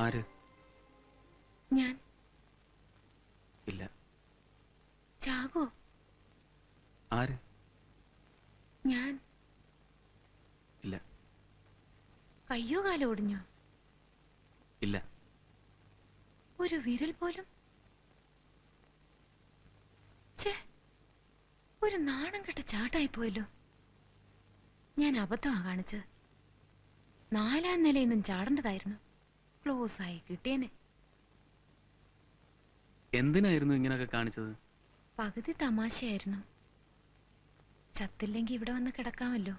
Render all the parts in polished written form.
ആര്? ഞാൻ. ഇല്ല. ചാകോ? ആര്? ഞാൻ. ഇല്ല. കയ്യോ കാലോ ഒടിഞ്ഞോ? ഇല്ല. ഒരു വിരൽ പോലും? ഒരു നാണം കെട്ട ചാട്ടായി പോയല്ലോ. ഞാൻ അബദ്ധമാ കാണിച്ചത്. 4ാം നിലയിൽ നിന്നും ചാടേണ്ടതായിരുന്നു. ക്ലോസ് ആയി കിട്ടിയേനെ. എന്തിനായിരുന്നു ഇങ്ങനൊക്കെ കാണിച്ചത്? പകുതി തമാശയായിരുന്നു. ചത്തില്ലെങ്കിൽ ഇവിടെ വന്ന് കിടക്കാമല്ലോ.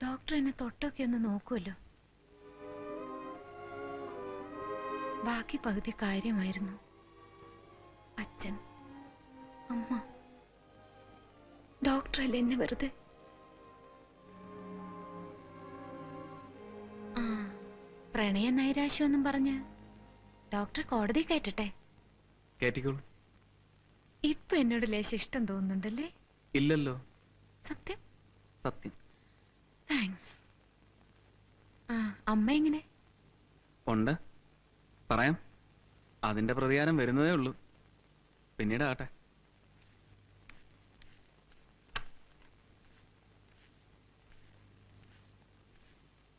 ഡോക്ടർ എന്നെ തൊട്ടൊക്കെ ഒന്ന് നോക്കുമല്ലോ. ബാക്കി പകുതി കാര്യമായിരുന്നു. അച്ഛൻ, അമ്മ, ഡോക്ടറല്ലേ എന്നെ വെറുതെ. ആ, പ്രണയ നൈരാശ്യമൊന്നും പറഞ്ഞ് ഡോക്ടർ കോടതി കയറ്റട്ടെ. കേറ്റിക്കോളൂ. ഇപ്പൊ എന്നോട് ലേശം ഇഷ്ടം തോന്നുന്നുണ്ടല്ലേ? ഇല്ലല്ലോ. സത്യം? സത്യം. താങ്ക്സ്. ആ, അമ്മ എങ്ങനെ? ഉണ്ട്, പറയാം. അതിന്റെ പ്രതികാരം വരുന്നതേ ഉള്ളൂ. പിന്നീട് ആട്ടെ.